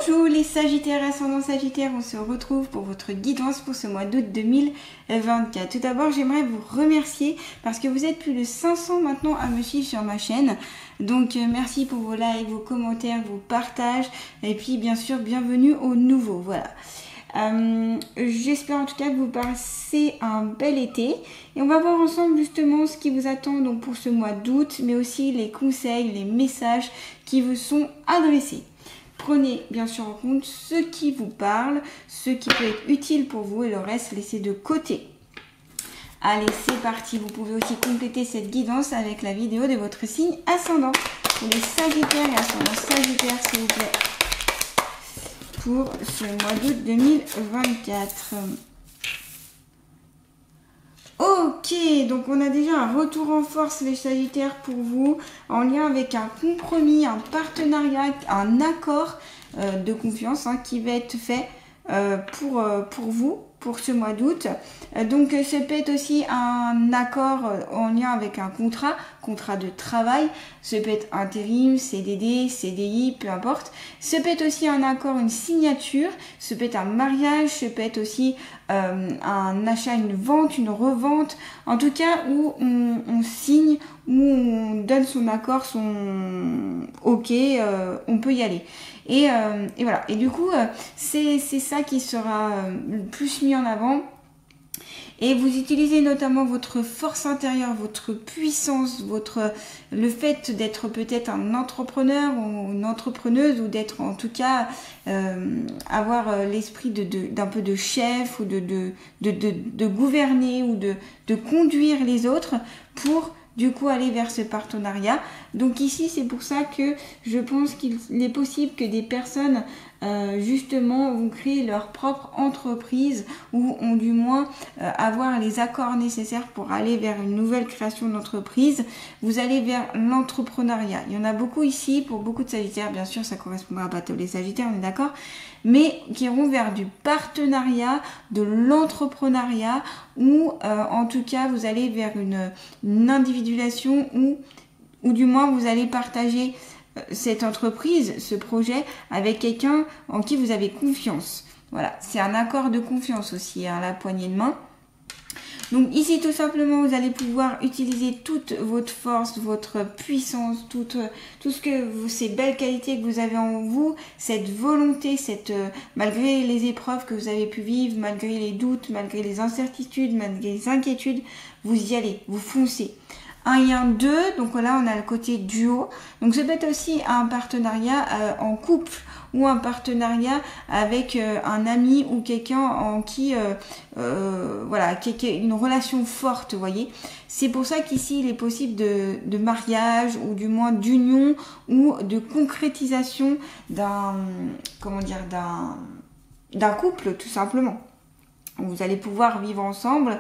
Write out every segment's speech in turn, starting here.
Bonjour les Sagittaires, ascendant Sagittaire, on se retrouve pour votre guidance pour ce mois d'août 2024. Tout d'abord, j'aimerais vous remercier parce que vous êtes plus de 500 maintenant à me suivre sur ma chaîne. Donc merci pour vos likes, vos commentaires, vos partages et puis bien sûr, bienvenue aux nouveaux. Voilà. J'espère en tout cas que vous passez un bel été et on va voir ensemble justement ce qui vous attend donc pour ce mois d'août, mais aussi les conseils, les messages qui vous sont adressés. Prenez bien sûr en compte ce qui vous parle, ce qui peut être utile pour vous et le reste laissez de côté. Allez, c'est parti. Vous pouvez aussi compléter cette guidance avec la vidéo de votre signe ascendant. Pour les Sagittaires et ascendants Sagittaires, s'il vous plaît, pour ce mois d'août 2024. Ok, donc on a déjà un retour en force les Sagittaires pour vous, en lien avec un compromis, un partenariat, un accord de confiance qui va être fait pour vous, pour ce mois d'août. Donc ça peut être aussi un accord en lien avec un contrat de travail, ça peut être intérim, CDD, CDI, peu importe. Ça peut être aussi un accord, une signature, ça peut être un mariage, ça peut être aussi un achat, une vente, une revente, en tout cas où on signe, où on donne son accord, son ok, on peut y aller. Et voilà. Et du coup, c'est ça qui sera le plus mis en avant. Et vous utilisez notamment votre force intérieure, votre puissance, le fait d'être peut-être un entrepreneur ou une entrepreneuse ou d'être en tout cas avoir l'esprit d'un peu de chef ou de gouverner ou de conduire les autres pour du coup aller vers ce partenariat. Donc ici c'est pour ça que je pense qu'il est possible que des personnes justement vont créer leur propre entreprise ou ont du moins avoir les accords nécessaires pour aller vers une nouvelle création d'entreprise. Vous allez vers l'entrepreneuriat. Il y en a beaucoup ici pour beaucoup de Sagittaires, bien sûr ça correspondra pas à tous les Sagittaires, on est d'accord, mais qui iront vers du partenariat, de l'entrepreneuriat ou en tout cas vous allez vers une individualisation ou du moins vous allez partager cette entreprise, ce projet avec quelqu'un en qui vous avez confiance. Voilà, c'est un accord de confiance aussi, la poignée de main. Donc ici tout simplement vous allez pouvoir utiliser toute votre force, votre puissance, tout ce que ces belles qualités que vous avez en vous, cette volonté, malgré les épreuves que vous avez pu vivre, malgré les doutes, malgré les incertitudes, malgré les inquiétudes, vous y allez, vous foncez. 1 et 1, 2, donc là on a le côté duo. Donc ça peut être aussi un partenariat en couple ou un partenariat avec un ami ou quelqu'un en qui, voilà, une relation forte, vous voyez. C'est pour ça qu'ici il est possible de mariage ou du moins d'union ou de concrétisation d'un couple tout simplement. Vous allez pouvoir vivre ensemble.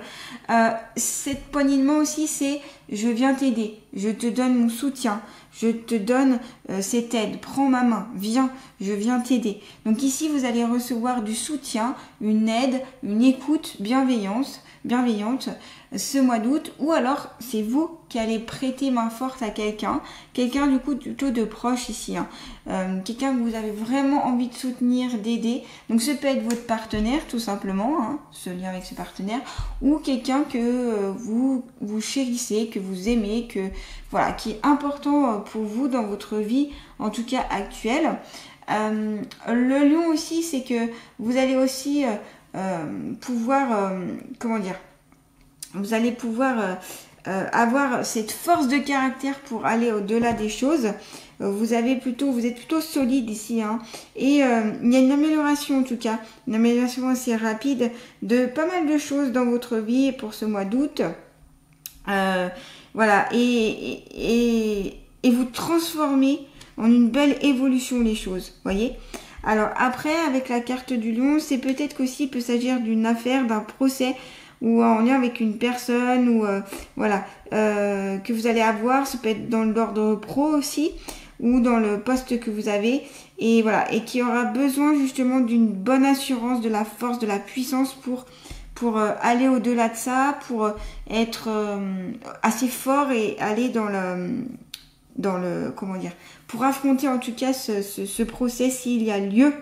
Cette poignée de main aussi, c'est je viens t'aider, je te donne mon soutien, je te donne cette aide, prends ma main, viens, je viens t'aider. Donc ici, vous allez recevoir du soutien, une aide, une écoute bienveillante ce mois d'août, ou alors c'est vous qui allez prêter main forte à quelqu'un du coup plutôt de proche ici, quelqu'un que vous avez vraiment envie de soutenir, d'aider. Donc ce peut être votre partenaire tout simplement, ce lien avec ce partenaire, ou quelqu'un que vous chérissez, que vous aimez, voilà, qui est important pour vous dans votre vie, en tout cas actuelle. Le lion aussi, c'est que vous allez aussi pouvoir, vous allez pouvoir avoir cette force de caractère pour aller au-delà des choses. Vous êtes plutôt solide ici, et il y a une amélioration en tout cas, une amélioration assez rapide de pas mal de choses dans votre vie pour ce mois d'août. Voilà, et vous transformez en une belle évolution les choses, voyez. Alors après, avec la carte du lion, c'est peut-être qu'aussi il peut s'agir d'une affaire, d'un procès ou en lien avec une personne ou que vous allez avoir. Ça peut être dans l'ordre pro aussi ou dans le poste que vous avez et voilà, et qui aura besoin justement d'une bonne assurance, de la force, de la puissance pour aller au-delà de ça, pour être assez fort et aller dans dans le, comment dire, pour affronter en tout cas ce procès s'il y a lieu.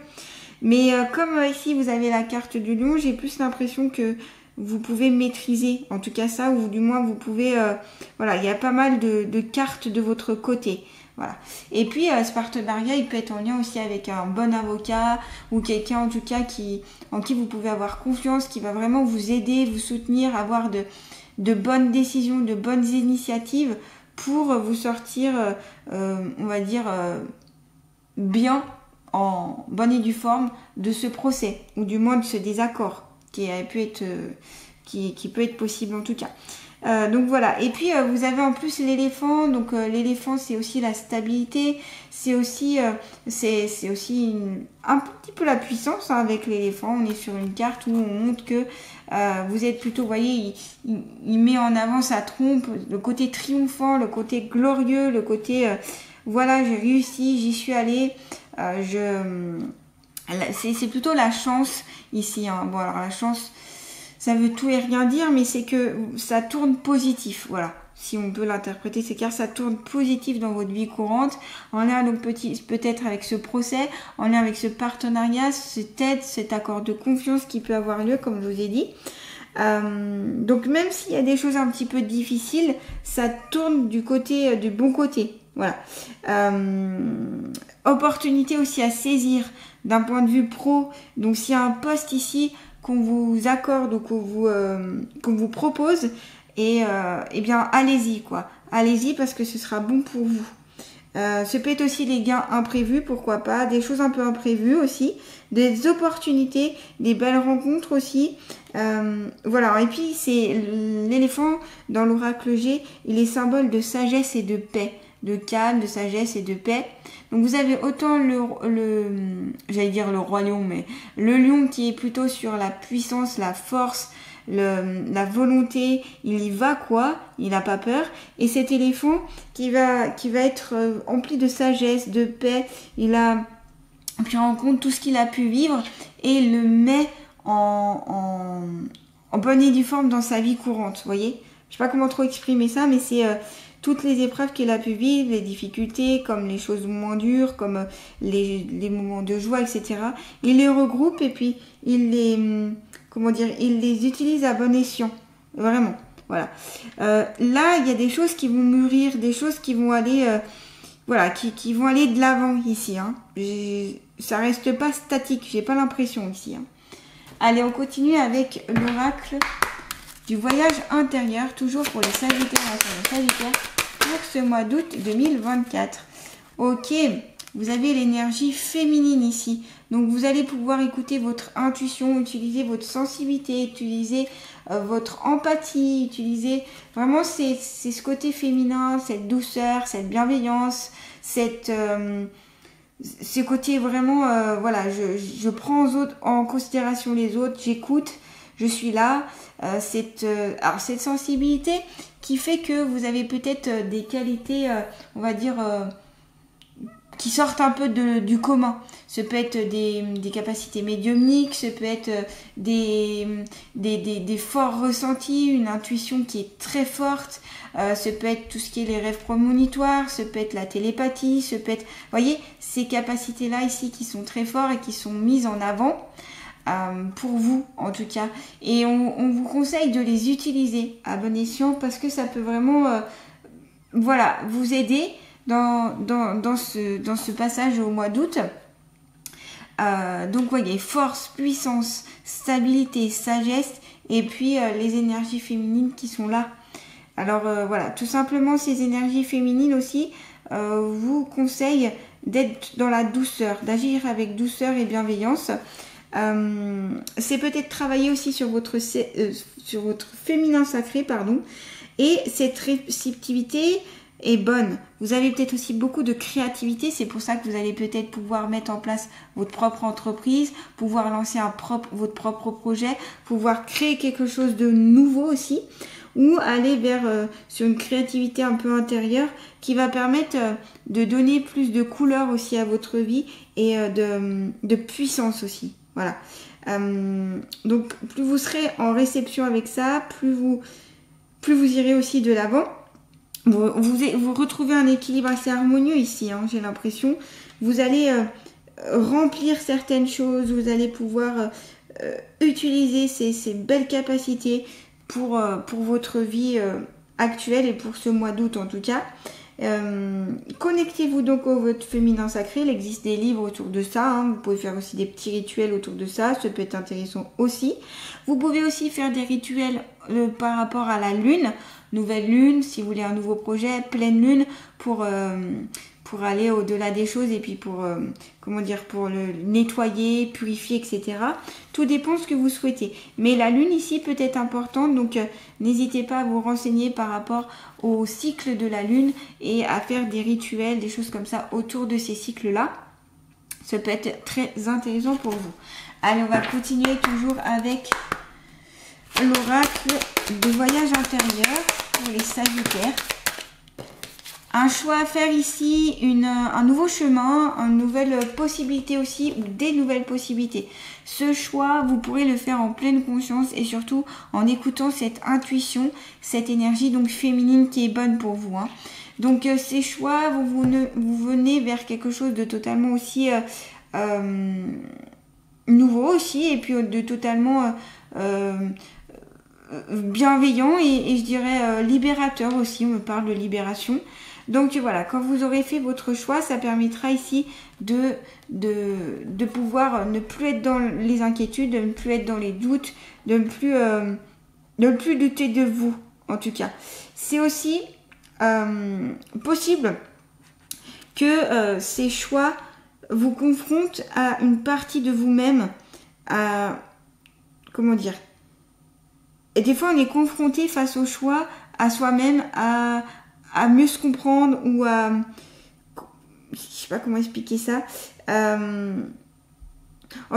Mais comme ici vous avez la carte du lion, j'ai plus l'impression que vous pouvez maîtriser, en tout cas ça, ou du moins vous pouvez, voilà, il y a pas mal de cartes de votre côté. Voilà. Et puis ce partenariat, il peut être en lien aussi avec un bon avocat ou quelqu'un en tout cas en qui vous pouvez avoir confiance, qui va vraiment vous aider, vous soutenir, avoir de bonnes décisions, de bonnes initiatives pour vous sortir, on va dire, bien, en bonne et due forme de ce procès, ou du moins de ce désaccord qui peut être possible en tout cas. Donc voilà, et puis vous avez en plus l'éléphant, donc l'éléphant c'est aussi la stabilité, c'est aussi un petit peu la puissance hein, avec l'éléphant. On est sur une carte où on montre que vous êtes plutôt, vous voyez, il met en avant sa trompe, le côté triomphant, le côté glorieux, le côté voilà, j'ai réussi, j'y suis allée, c'est plutôt la chance ici, hein. Bon alors la chance, ça veut tout et rien dire, mais c'est que ça tourne positif, voilà. Si on peut l'interpréter, c'est car ça tourne positif dans votre vie courante, en lien donc peut-être avec ce procès, en lien avec ce partenariat, cette aide, cet accord de confiance qui peut avoir lieu, comme je vous ai dit. Donc même s'il y a des choses un petit peu difficiles, ça tourne du bon côté, voilà. Opportunité aussi à saisir d'un point de vue pro. Donc s'il y a un poste ici qu'on vous accorde ou qu'on vous propose, et bien allez-y quoi. Allez-y parce que ce sera bon pour vous. Ce peut être aussi des gains imprévus, pourquoi pas, des choses un peu imprévues aussi, des opportunités, des belles rencontres aussi. Voilà, et puis c'est l'éléphant dans l'oracle G, il est symbole de sagesse et de paix, de calme, de sagesse et de paix. Donc vous avez autant j'allais dire le roi lion, mais le lion qui est plutôt sur la puissance, la force, la volonté, il y va quoi, il n'a pas peur. Et cet éléphant qui va être empli de sagesse, de paix, il a pris en compte tout ce qu'il a pu vivre et il le met en bonne et due forme dans sa vie courante, vous voyez. Je sais pas comment trop exprimer ça, mais c'est toutes les épreuves qu'il a pu vivre, les difficultés, comme les choses moins dures, comme les moments de joie, etc. Il les regroupe et puis il les utilise à bon escient. Vraiment, voilà. Là, il y a des choses qui vont mûrir, des choses qui vont aller, qui vont aller de l'avant ici. Hein. Ça reste pas statique, j'ai pas l'impression ici. Hein. Allez, on continue avec l'oracle du voyage intérieur, toujours pour les Sagittaires, pour ce mois d'août 2024. Ok, vous avez l'énergie féminine ici. Donc vous allez pouvoir écouter votre intuition, utiliser votre sensibilité, utiliser votre empathie, utiliser vraiment c'est ce côté féminin, cette douceur, cette bienveillance, ce côté vraiment, voilà, je prends en considération les autres, j'écoute, je suis là. Cette sensibilité qui fait que vous avez peut-être des qualités, on va dire, qui sortent un peu du commun. Ce peut être des capacités médiumniques, ce peut être des forts ressentis, une intuition qui est très forte, ce peut être tout ce qui est les rêves prémonitoires, ce peut être la télépathie, ce peut être, vous voyez, ces capacités-là ici qui sont très fortes et qui sont mises en avant. Pour vous en tout cas, et on vous conseille de les utiliser à bon escient parce que ça peut vraiment voilà, vous aider dans ce passage au mois d'août. Donc voyez, force, puissance, stabilité, sagesse et puis les énergies féminines qui sont là. Alors voilà, tout simplement ces énergies féminines aussi vous conseillent d'être dans la douceur, d'agir avec douceur et bienveillance. C'est peut-être travailler aussi sur votre féminin sacré, pardon, et cette réceptivité est bonne. Vous avez peut-être aussi beaucoup de créativité, c'est pour ça que vous allez peut-être pouvoir mettre en place votre propre entreprise, pouvoir lancer votre propre projet, pouvoir créer quelque chose de nouveau aussi, ou aller sur une créativité un peu intérieure qui va permettre de donner plus de couleur aussi à votre vie et de puissance aussi. Voilà. Donc plus vous serez en réception avec ça, plus vous irez aussi de l'avant. vous retrouvez un équilibre assez harmonieux ici, hein, j'ai l'impression. Vous allez remplir certaines choses, vous allez pouvoir utiliser ces belles capacités pour votre vie actuelle et pour ce mois d'août en tout cas. Connectez-vous donc au votre féminin sacré. Il existe des livres autour de ça, hein. Vous pouvez faire aussi des petits rituels autour de ça, ça peut être intéressant aussi. Vous pouvez aussi faire des rituels par rapport à la lune, nouvelle lune, si vous voulez un nouveau projet, pleine lune, pour aller au-delà des choses et puis pour le nettoyer, purifier, etc. Tout dépend de ce que vous souhaitez. Mais la lune ici peut être importante, donc n'hésitez pas à vous renseigner par rapport au cycle de la lune et à faire des rituels, des choses comme ça autour de ces cycles-là. Ça peut être très intéressant pour vous. Allez, on va continuer toujours avec l'oracle de voyage intérieur pour les Sagittaires. Un choix à faire ici, un nouveau chemin, une nouvelle possibilité aussi, ou des nouvelles possibilités. Ce choix, vous pourrez le faire en pleine conscience et surtout en écoutant cette intuition, cette énergie donc féminine qui est bonne pour vous, hein. Donc ces choix, vous venez vers quelque chose de totalement aussi nouveau aussi et puis de totalement bienveillant et je dirais libérateur aussi, on me parle de libération. Donc voilà, quand vous aurez fait votre choix, ça permettra ici de pouvoir ne plus être dans les inquiétudes, de ne plus être dans les doutes, de ne plus douter de vous, en tout cas. C'est aussi possible que ces choix vous confrontent à une partie de vous-même, comment dire, et des fois on est confronté face au choix à soi-même, à mieux se comprendre ou à... Je sais pas comment expliquer ça. En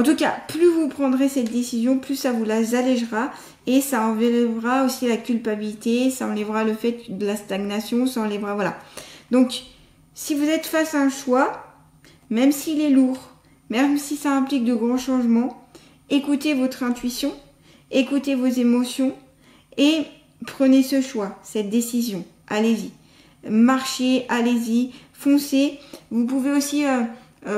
tout cas, plus vous prendrez cette décision, plus ça vous allégera et ça enlèvera aussi la culpabilité, ça enlèvera le fait de la stagnation, ça enlèvera... Voilà. Donc, si vous êtes face à un choix, même s'il est lourd, même si ça implique de grands changements, écoutez votre intuition, écoutez vos émotions et prenez ce choix, cette décision. Allez-y. Marchez, allez-y, foncez. Vous pouvez aussi,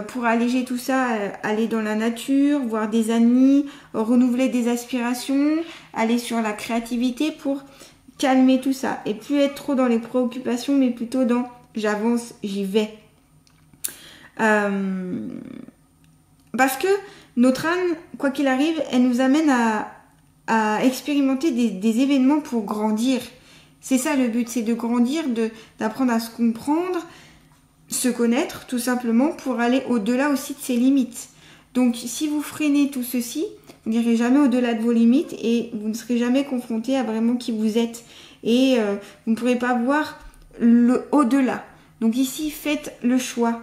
pour alléger tout ça, aller dans la nature, voir des amis, renouveler des aspirations, aller sur la créativité pour calmer tout ça. Et plus être trop dans les préoccupations, mais plutôt dans j'avance, j'y vais. Parce que notre âme, quoi qu'il arrive, elle nous amène à expérimenter des événements pour grandir. C'est ça le but, c'est de grandir, d'apprendre à se comprendre, se connaître tout simplement pour aller au-delà aussi de ses limites. Donc si vous freinez tout ceci, vous n'irez jamais au-delà de vos limites et vous ne serez jamais confronté à vraiment qui vous êtes. Et vous ne pourrez pas voir le au-delà. Donc ici, faites le choix,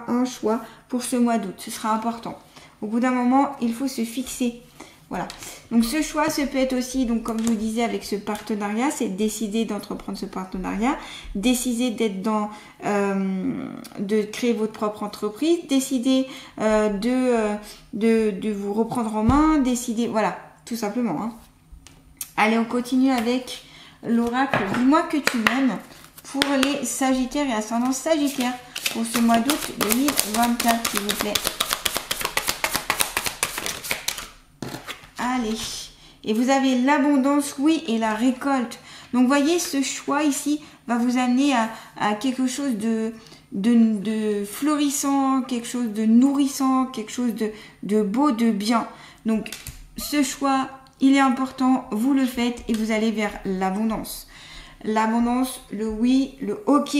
un choix pour ce mois d'août. Ce sera important. Au bout d'un moment, il faut se fixer. Voilà. Donc ce choix, ça peut être aussi, donc comme je vous disais, avec ce partenariat, c'est décider d'entreprendre ce partenariat, décider d'être de créer votre propre entreprise, décider de vous reprendre en main, décider, voilà, tout simplement, hein. Allez, on continue avec l'oracle Dis-moi que tu m'aimes pour les Sagittaires et ascendants Sagittaires pour ce mois d'août 2024, s'il vous plaît. Allez, et vous avez l'abondance, oui, et la récolte. Donc, voyez, ce choix ici va vous amener à quelque chose de florissant, quelque chose de nourrissant, quelque chose de beau, de bien. Donc, ce choix, il est important, vous le faites et vous allez vers l'abondance. L'abondance, le oui, le ok,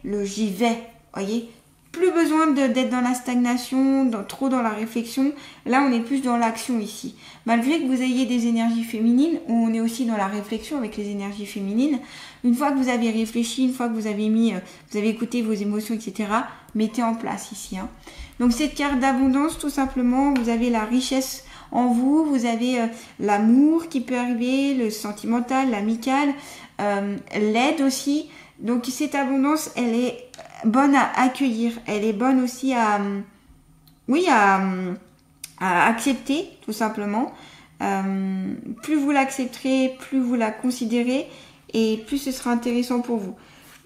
le j'y vais, voyez. Plus besoin d'être dans la stagnation, trop dans la réflexion. Là, on est plus dans l'action ici. Malgré que vous ayez des énergies féminines, on est aussi dans la réflexion avec les énergies féminines. Une fois que vous avez réfléchi, une fois que vous avez écouté vos émotions, etc., mettez en place ici, hein. Donc, cette carte d'abondance, tout simplement, vous avez la richesse en vous, vous avez l'amour qui peut arriver, le sentimental, l'amical, l'aide aussi. Donc, cette abondance, elle est bonne à accueillir, elle est bonne aussi à accepter tout simplement. Plus vous l'accepterez, plus vous la considérez et plus ce sera intéressant pour vous.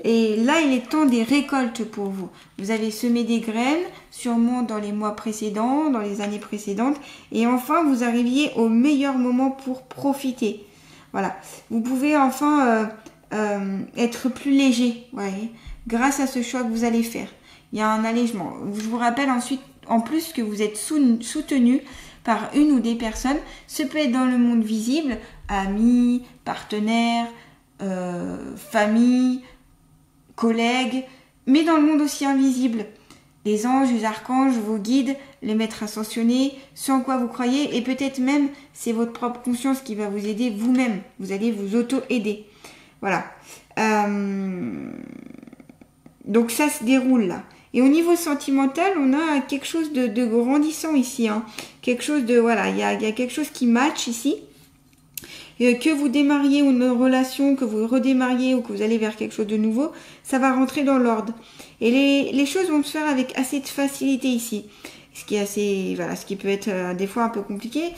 Et là, il est temps des récoltes pour vous. Vous avez semé des graines, sûrement dans les mois précédents, dans les années précédentes. Et enfin, vous arriviez au meilleur moment pour profiter. Voilà. Vous pouvez enfin être plus léger, voyez, grâce à ce choix que vous allez faire. Il y a un allègement. Je vous rappelle ensuite, en plus, que vous êtes soutenu par une ou des personnes. Ce peut être dans le monde visible, amis, partenaires, famille, collègues, mais dans le monde aussi invisible. Les anges, les archanges, vos guides, les maîtres ascensionnés, ce en quoi vous croyez, et peut-être même c'est votre propre conscience qui va vous aider vous-même. Vous allez vous auto-aider. Voilà. Donc ça se déroule là. Et au niveau sentimental, on a quelque chose de grandissant ici. Hein. Quelque chose de... Voilà, il y a quelque chose qui match ici. Que vous démarriez une relation, que vous redémarriez ou que vous allez vers quelque chose de nouveau, ça va rentrer dans l'ordre. Et les choses vont se faire avec assez de facilité ici. Ce qui est assez... Voilà, ce qui peut être des fois un peu compliqué.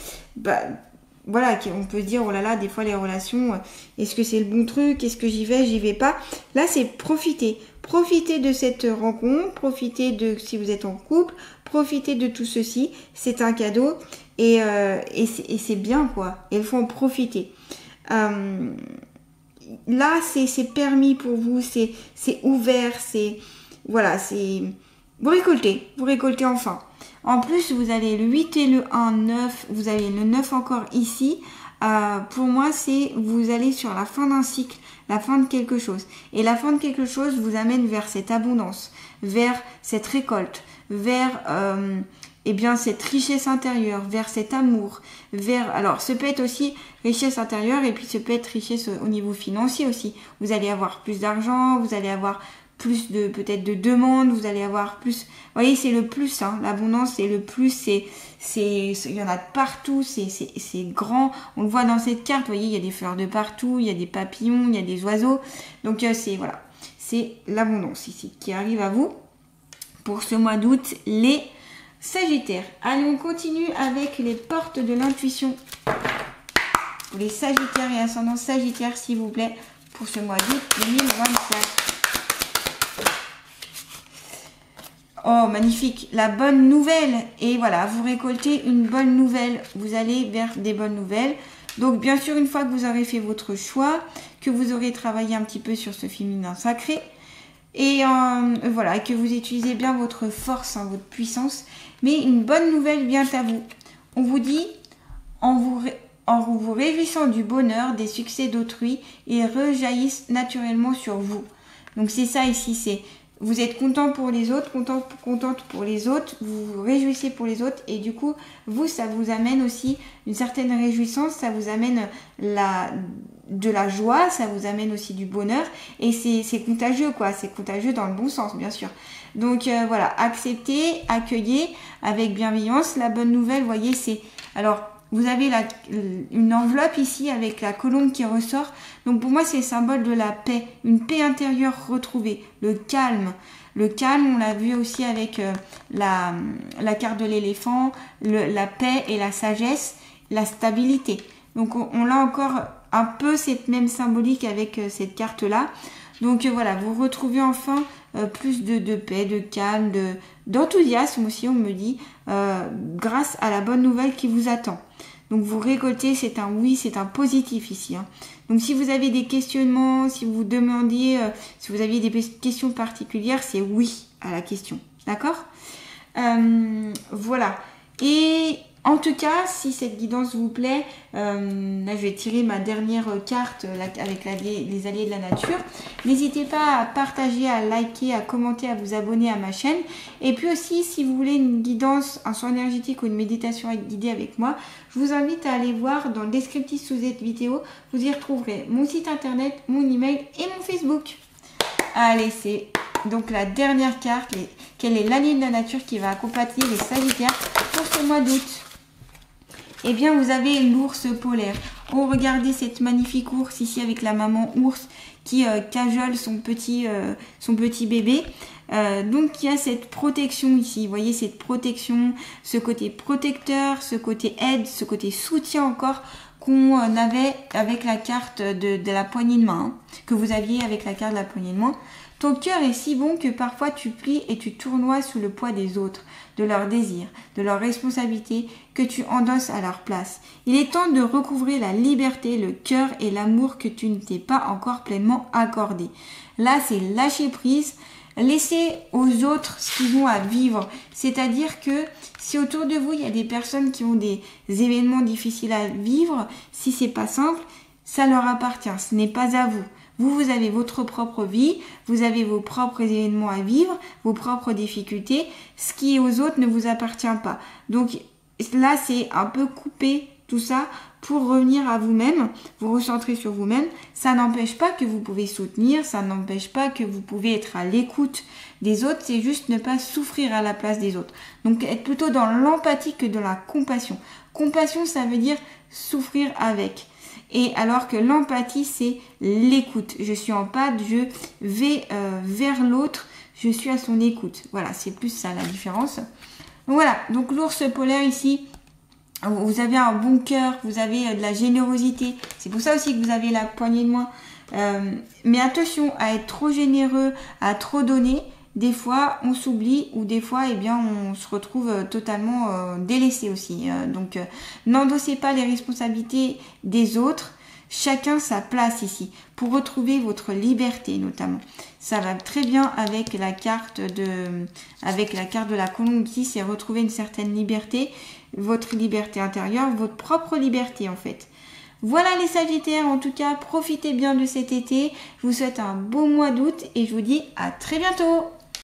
Voilà, on peut se dire, oh là là, des fois les relations, est-ce que c'est le bon truc, est-ce que j'y vais pas. Là, c'est profiter. Profitez de cette rencontre, profitez de si vous êtes en couple, profitez de tout ceci. C'est un cadeau et c'est bien, quoi. Et il faut en profiter. Là, c'est permis pour vous, c'est ouvert, c'est... Voilà, c'est... Vous récoltez enfin. En plus, vous avez le 8 et le 1, 9, vous avez le 9 encore ici. Pour moi, c'est vous allez sur la fin d'un cycle, la fin de quelque chose. Et la fin de quelque chose vous amène vers cette abondance, vers cette récolte, vers cette richesse intérieure, vers cet amour, vers... Alors, ce peut être aussi richesse intérieure et puis ce peut être richesse au niveau financier aussi. Vous allez avoir plus d'argent, vous allez avoir plus de peut-être de demandes, vous allez avoir plus... Vous voyez, c'est le plus, hein. L'abondance, c'est le plus, il y en a de partout, c'est grand. On le voit dans cette carte, vous voyez, il y a des fleurs de partout, il y a des papillons, il y a des oiseaux. Donc, voilà, c'est l'abondance ici qui arrive à vous pour ce mois d'août, les Sagittaires. Allez, on continue avec les portes de l'intuition. Pour les Sagittaires et ascendants Sagittaires, s'il vous plaît, pour ce mois d'août 2024. Oh, magnifique, la bonne nouvelle. Et voilà, vous récoltez une bonne nouvelle. Vous allez vers des bonnes nouvelles. Donc, bien sûr, une fois que vous aurez fait votre choix, que vous aurez travaillé un petit peu sur ce féminin sacré, et voilà, que vous utilisez bien votre force, hein, votre puissance, mais une bonne nouvelle vient à vous. On vous dit, en vous réjouissant du bonheur, des succès d'autrui, ils rejaillissent naturellement sur vous. Donc, c'est ça ici, c'est... Vous êtes content pour les autres, contente pour les autres, vous vous réjouissez pour les autres et du coup, vous, ça vous amène aussi une certaine réjouissance, ça vous amène de la joie, ça vous amène aussi du bonheur et c'est contagieux, quoi. C'est contagieux dans le bon sens, bien sûr. Donc voilà, acceptez, accueillez avec bienveillance. La bonne nouvelle, vous voyez, c'est... Alors, vous avez une enveloppe ici avec la colombe qui ressort. Donc pour moi, c'est le symbole de la paix, une paix intérieure retrouvée, le calme. Le calme, on l'a vu aussi avec la carte de l'éléphant, la paix et la sagesse, la stabilité. Donc on l'a encore un peu cette même symbolique avec cette carte-là. Donc voilà, vous retrouvez enfin plus de paix, de calme, d'enthousiasme aussi, on me dit, grâce à la bonne nouvelle qui vous attend. Donc vous récoltez, c'est un oui, c'est un positif ici. Hein. Donc si vous avez des questionnements, si vous demandiez, si vous aviez des questions particulières, c'est oui à la question. D'accord ? Voilà. Et en tout cas, si cette guidance vous plaît, là je vais tirer ma dernière carte avec les alliés de la nature. N'hésitez pas à partager, à liker, à commenter, à vous abonner à ma chaîne. Et puis aussi, si vous voulez une guidance, un soin énergétique ou une méditation guidée avec moi, je vous invite à aller voir dans le descriptif sous cette vidéo. Vous y retrouverez mon site internet, mon email et mon Facebook. Allez, c'est donc la dernière carte. Quelle est l'allié de la nature qui va accompagner les Sagittaires pour ce mois d'août ? Eh bien, vous avez l'ours polaire. Oh, regardez cette magnifique ours ici avec la maman ours qui cajole son petit bébé. Donc, il y a cette protection ici. Vous voyez cette protection, ce côté protecteur, ce côté aide, ce côté soutien encore qu'on avait avec la carte de la poignée de main, hein, que vous aviez avec la carte de la poignée de main. Ton cœur est si bon que parfois tu plies et tu tournoies sous le poids des autres, de leurs désirs, de leurs responsabilités que tu endosses à leur place. Il est temps de recouvrer la liberté, le cœur et l'amour que tu ne t'es pas encore pleinement accordé. Là, c'est lâcher prise, laisser aux autres ce qu'ils ont à vivre. C'est-à-dire que si autour de vous, il y a des personnes qui ont des événements difficiles à vivre, si c'est pas simple, ça leur appartient, ce n'est pas à vous. Vous avez votre propre vie, vous avez vos propres événements à vivre, vos propres difficultés. Ce qui est aux autres ne vous appartient pas. Donc là, c'est un peu couper tout ça pour revenir à vous-même, vous recentrer sur vous-même. Ça n'empêche pas que vous pouvez soutenir, ça n'empêche pas que vous pouvez être à l'écoute des autres, c'est juste ne pas souffrir à la place des autres. Donc être plutôt dans l'empathie que de la compassion. Compassion, ça veut dire souffrir avec. Et alors que l'empathie, c'est l'écoute. Je suis en patte, je vais vers l'autre, je suis à son écoute. Voilà, c'est plus ça la différence. Donc voilà, donc l'ours polaire ici, vous avez un bon cœur, vous avez de la générosité. C'est pour ça aussi que vous avez la poignée de main. Mais attention à être trop généreux, à trop donner. Des fois, on s'oublie ou des fois, eh bien, on se retrouve totalement délaissé aussi. Donc, n'endossez pas les responsabilités des autres. Chacun sa place ici pour retrouver votre liberté notamment. Ça va très bien avec la carte de la colombe ici, c'est retrouver une certaine liberté, votre liberté intérieure, votre propre liberté en fait. Voilà les Sagittaires, en tout cas, profitez bien de cet été. Je vous souhaite un beau mois d'août et je vous dis à très bientôt.